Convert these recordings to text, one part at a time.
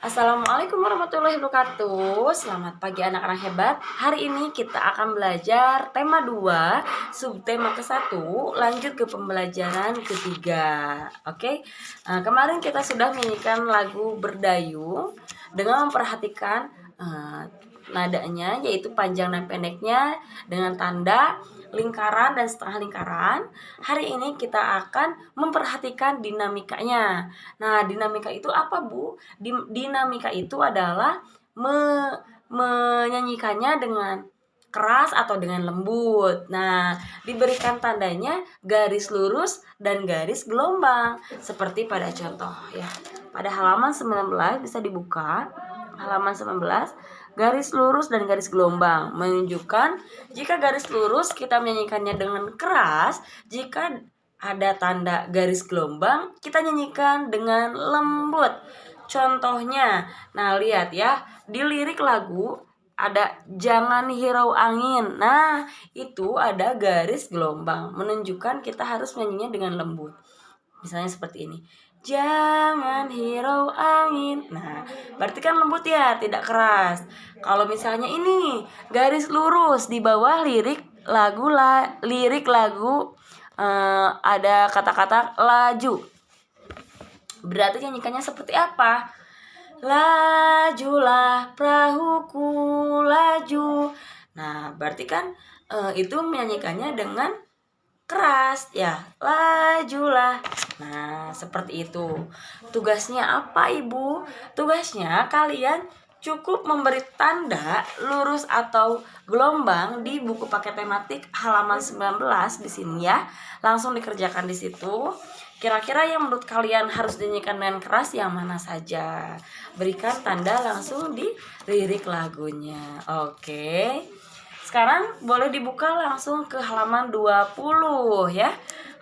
Assalamualaikum warahmatullahi wabarakatuh. Selamat pagi anak-anak hebat. Hari ini kita akan belajar tema 2, subtema ke-1, lanjut ke pembelajaran ketiga. Oke. Kemarin kita sudah menyanyikan lagu Berdayung dengan memperhatikan nadanya, yaitu panjang dan pendeknya dengan tanda lingkaran dan setengah lingkaran. Hari ini kita akan memperhatikan dinamikanya. Nah, dinamika itu apa, Bu? Dinamika itu adalah menyanyikannya dengan keras atau dengan lembut. Nah, diberikan tandanya garis lurus dan garis gelombang seperti pada contoh ya. Pada halaman 19 bisa dibuka. Halaman 19, garis lurus dan garis gelombang menunjukkan jika garis lurus kita menyanyikannya dengan keras, jika ada tanda garis gelombang kita nyanyikan dengan lembut. Contohnya, nah lihat ya, di lirik lagu ada jangan hirau angin. Nah, itu ada garis gelombang menunjukkan kita harus menyanyinya dengan lembut. Misalnya seperti ini. Jangan hirau angin. Nah, berarti kan lembut ya, tidak keras. Kalau misalnya ini garis lurus di bawah lirik lagu ada kata-kata laju. Berarti nyanyikannya seperti apa? Lajulah perahuku laju. Nah, berarti kan itu menyanyikannya dengan keras ya, lajulah. Nah, seperti itu. Tugasnya apa, Ibu? Tugasnya kalian cukup memberi tanda lurus atau gelombang di buku paket tematik halaman 19 di sini ya. Langsung dikerjakan di situ. Kira-kira yang menurut kalian harus dinyanyikan dengan keras yang mana saja? Berikan tanda langsung di lirik lagunya. Oke. Sekarang boleh dibuka langsung ke halaman 20 ya.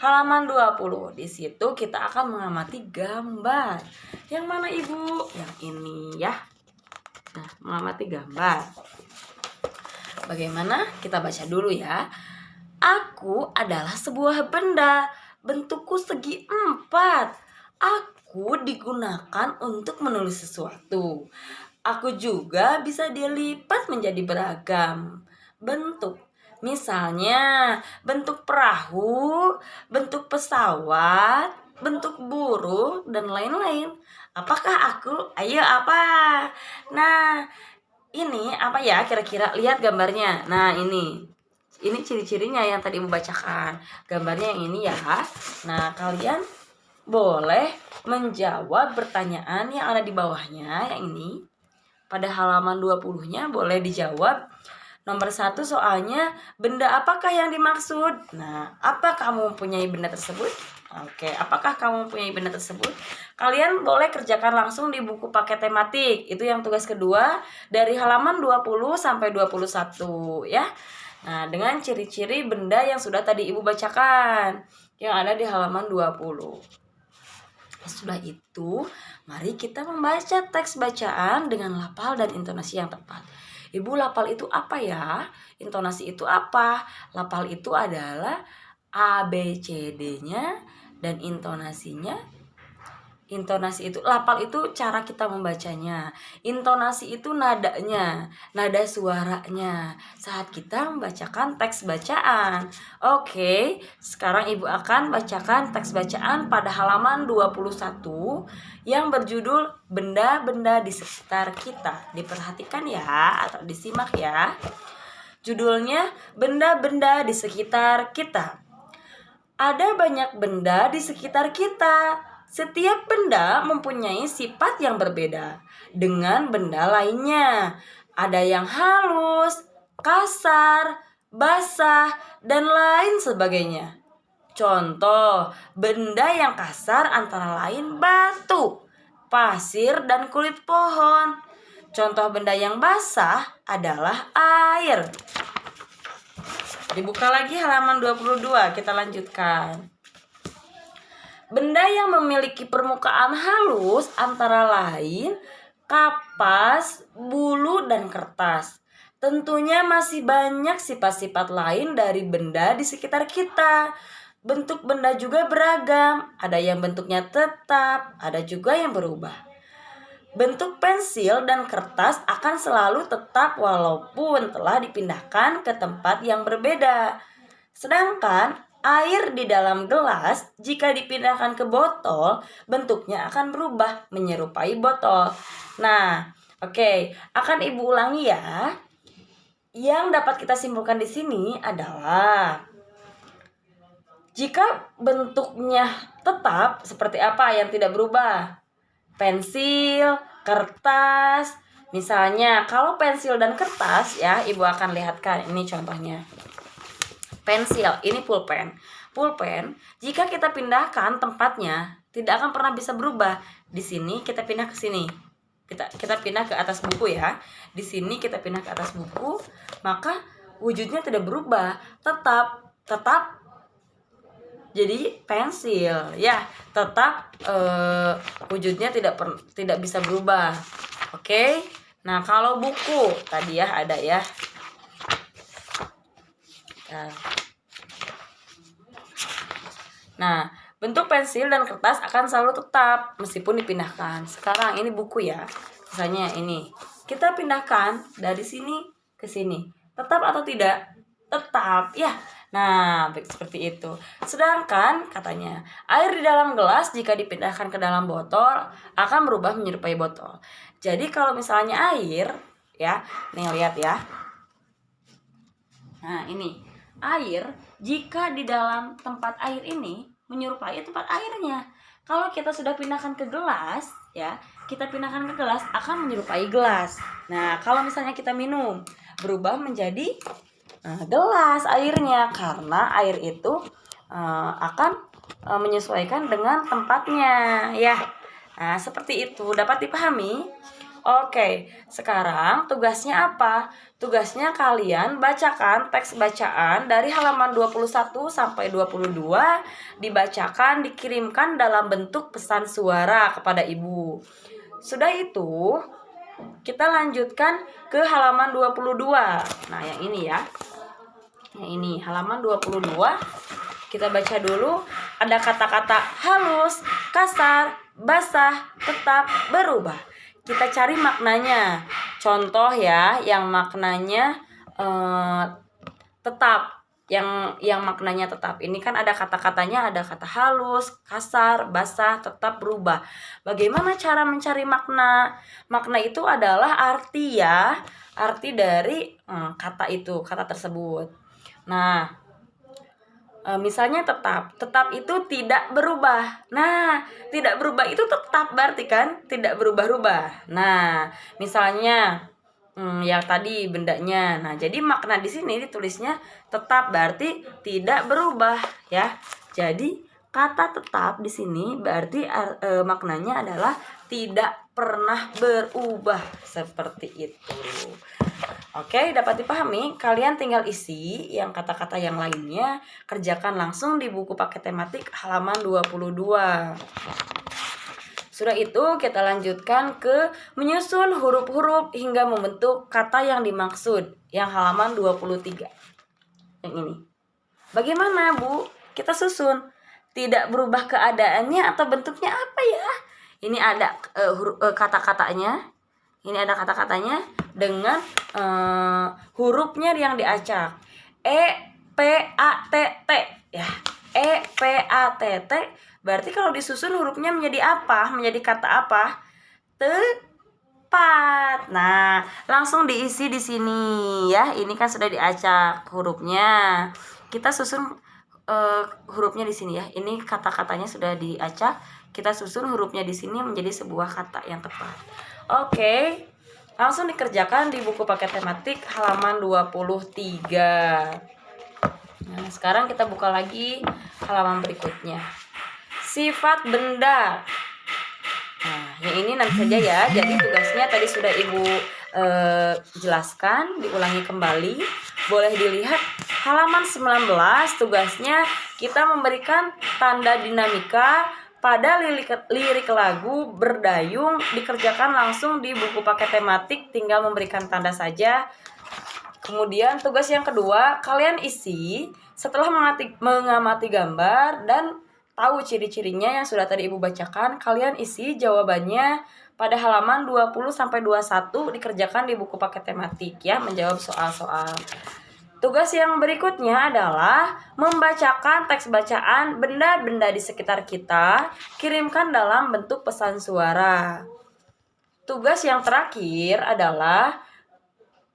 Halaman 20. Di situ kita akan mengamati gambar. Yang mana, Ibu? Yang ini ya. Nah, mengamati gambar. Bagaimana? Kita baca dulu ya. Aku adalah sebuah benda. Bentukku segi 4. Aku digunakan untuk menulis sesuatu. Aku juga bisa dilipat menjadi beragam bentuk. Misalnya bentuk perahu, bentuk pesawat, bentuk burung, dan lain-lain. Apakah aku? Ayo apa? Nah, ini apa ya kira-kira? Lihat gambarnya. Nah, ini ciri-cirinya yang tadi Ibu bacakan. Gambarnya yang ini ya. Nah, kalian boleh menjawab pertanyaan yang ada di bawahnya, yang ini. Pada halaman 20-nya boleh dijawab. Nomor 1 soalnya, benda apakah yang dimaksud? Nah, apa kamu mempunyai benda tersebut? Oke, apakah kamu mempunyai benda tersebut? Kalian boleh kerjakan langsung di buku paket tematik. Itu yang tugas kedua dari halaman 20 sampai 21 ya. Nah, dengan ciri-ciri benda yang sudah tadi Ibu bacakan yang ada di halaman 20. Setelah itu, mari kita membaca teks bacaan dengan lafal dan intonasi yang tepat. Ibu, lafal itu apa ya? Intonasi itu apa? Lafal itu adalah A, B, C, D-nya, dan intonasi itu, lafal itu cara kita membacanya. Intonasi itu nadanya, nada suaranya saat kita membacakan teks bacaan. Oke, sekarang Ibu akan bacakan teks bacaan pada halaman 21 yang berjudul benda-benda di sekitar kita. Diperhatikan ya, atau disimak ya. Judulnya benda-benda di sekitar kita. Ada banyak benda di sekitar kita. Setiap benda mempunyai sifat yang berbeda dengan benda lainnya. Ada yang halus, kasar, basah, dan lain sebagainya. Contoh, benda yang kasar antara lain batu, pasir, dan kulit pohon. Contoh benda yang basah adalah air. Dibuka lagi halaman 22, kita lanjutkan. Benda yang memiliki permukaan halus antara lain kapas, bulu, dan kertas. Tentunya masih banyak sifat-sifat lain dari benda di sekitar kita. Bentuk benda juga beragam, ada yang bentuknya tetap, ada juga yang berubah. bentuk pensil dan kertas akan selalu tetap walaupun telah dipindahkan ke tempat yang berbeda. Sedangkan air di dalam gelas jika dipindahkan ke botol, bentuknya akan berubah menyerupai botol. Nah, oke, akan Ibu ulangi ya. Yang dapat kita simpulkan di sini adalah jika bentuknya tetap seperti apa yang tidak berubah? Pensil, kertas. Misalnya kalau pensil dan kertas ya, Ibu akan lihatkan ini contohnya. Pensil, ini pulpen. Pulpen, jika kita pindahkan tempatnya, tidak akan pernah bisa berubah. Di sini kita pindah ke sini. Kita pindah ke atas buku ya. Di sini kita pindah ke atas buku, maka wujudnya tidak berubah, tetap jadi pensil ya, tetap wujudnya tidak bisa berubah. Oke. Nah, kalau buku tadi ya ada ya. Nah, bentuk pensil dan kertas akan selalu tetap meskipun dipindahkan. Sekarang ini buku ya. Misalnya ini. Kita pindahkan dari sini ke sini. Tetap atau tidak? Tetap ya. Nah, seperti itu. Sedangkan katanya, air di dalam gelas jika dipindahkan ke dalam botol akan berubah menyerupai botol. Jadi kalau misalnya air ya, nih lihat ya. Nah, ini air jika di dalam tempat air ini menyerupai tempat airnya. Kalau kita sudah pindahkan ke gelas ya, kita pindahkan ke gelas akan menyerupai gelas. Nah, kalau misalnya kita minum berubah menjadi gelas airnya, karena air itu akan menyesuaikan dengan tempatnya ya. Nah, seperti itu, dapat dipahami? Oke, sekarang tugasnya apa? Tugasnya kalian bacakan teks bacaan dari halaman 21 sampai 22, dibacakan, dikirimkan dalam bentuk pesan suara kepada Ibu. Sudah itu, kita lanjutkan ke halaman 22. Nah, yang ini ya. Yang ini halaman 22. Kita baca dulu. Ada kata-kata halus, kasar, basah, tetap, berubah. Kita cari maknanya. Contoh ya, yang maknanya tetap. Yang maknanya tetap. Ini kan ada kata-katanya, ada kata halus, kasar, basah, tetap, berubah. Bagaimana cara mencari makna? Makna itu adalah arti ya, arti dari kata itu, kata tersebut. Nah, misalnya tetap itu tidak berubah. Nah, tidak berubah itu tetap berarti kan tidak berubah-ubah. Nah, misalnya yang tadi bendanya. Nah, jadi makna di sini ditulisnya tetap berarti tidak berubah ya. Jadi kata tetap di sini berarti maknanya adalah tidak pernah berubah, seperti itu. Oke, dapat dipahami? Kalian tinggal isi yang kata-kata yang lainnya, kerjakan langsung di buku paket tematik halaman 22. Sudah itu kita lanjutkan ke menyusun huruf-huruf hingga membentuk kata yang dimaksud, yang halaman 23. Yang ini. Bagaimana, Bu? Kita susun. Tidak berubah keadaannya atau bentuknya apa ya? Ini ada kata-katanya. Ini ada kata-katanya dengan hurufnya yang diacak. E-P-A-T-T ya. E-P-A-T-T berarti kalau disusun hurufnya menjadi apa? Menjadi kata apa? Tepat. Nah, langsung diisi di sini ya. Ini kan sudah diacak hurufnya. Kita susun hurufnya di sini ya. Ini kata-katanya sudah diacak. Kita susun hurufnya di sini menjadi sebuah kata yang tepat. Oke. Langsung dikerjakan di buku paket tematik halaman 23. Nah, sekarang kita buka lagi halaman berikutnya. Sifat benda. Nah, yang ini nanti saja ya. Jadi tugasnya tadi sudah Ibu jelaskan, diulangi kembali. Boleh dilihat halaman 19, tugasnya kita memberikan tanda dinamika pada lirik lagu Berdayung, dikerjakan langsung di buku paket tematik, tinggal memberikan tanda saja. Kemudian tugas yang kedua, kalian isi setelah mengamati gambar dan tahu ciri-cirinya yang sudah tadi Ibu bacakan, kalian isi jawabannya pada halaman 20-21 dikerjakan di buku paket tematik ya, menjawab soal-soal. Tugas yang berikutnya adalah membacakan teks bacaan benda-benda di sekitar kita, kirimkan dalam bentuk pesan suara. Tugas yang terakhir adalah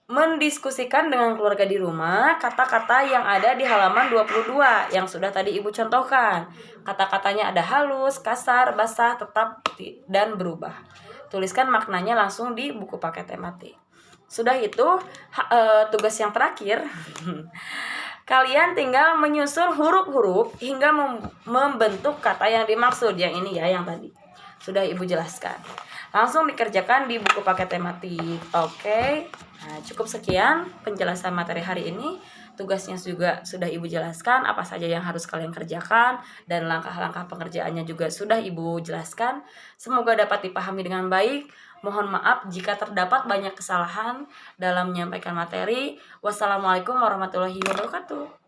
mendiskusikan dengan keluarga di rumah kata-kata yang ada di halaman 22 yang sudah tadi Ibu contohkan. Kata-katanya ada halus, kasar, basah, tetap, dan berubah. Tuliskan maknanya langsung di buku paket tematik. Sudah itu tugas yang terakhir. Kalian tinggal menyusun huruf-huruf hingga membentuk kata yang dimaksud. Yang ini ya, yang tadi sudah Ibu jelaskan. Langsung dikerjakan di buku paket tematik. Oke. Nah, cukup sekian penjelasan materi hari ini. Tugasnya juga sudah Ibu jelaskan apa saja yang harus kalian kerjakan, dan langkah-langkah pengerjaannya juga sudah Ibu jelaskan. Semoga dapat dipahami dengan baik. Mohon maaf jika terdapat banyak kesalahan dalam menyampaikan materi. Wassalamualaikum warahmatullahi wabarakatuh.